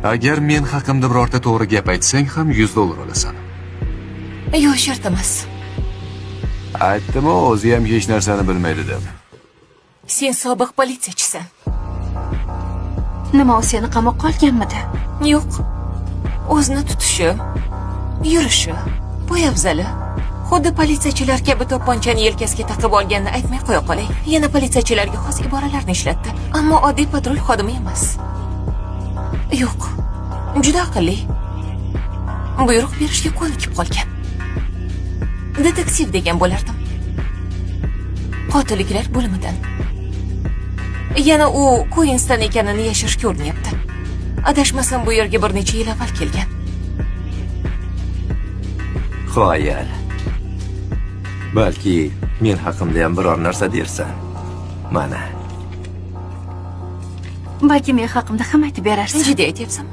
Agar men haqimda birorta to'g'ri gap aytsang ham $100 olasan. Yo'q, shart emas. Aytdim-ku, o'zi ham hech narsani bilmaydi deb. Sen sobiq politsiyachisan. Nima, u seni qamoqqa olganmidi? Yo'q. O'zini tutishi, yurishi, poyabzali. Xuddi politsiyachilar kabi to'pponchani yelkasiga taqib olganini aytmay qo'ya qolay. Yana politsiyachilarga xos iboralarni ishlatdi, ammo oddiy patrul xodimi emas. Yo'q. Juda aqlli. Buyruq berishga ko'nikib qolgan. Detektiv degan bo'lardim. Qotilliklar bo'limidan. Yana u Queenston ekanini yashirishga o'rnyapti. Adashmasam bu yerga bir necha yil avval kelgan. Qoyil. Balki men haqimda ham biror narsa dersan. Mana. Balki men haqimda ham aytib berarsan. Jiddiy aytyapsan.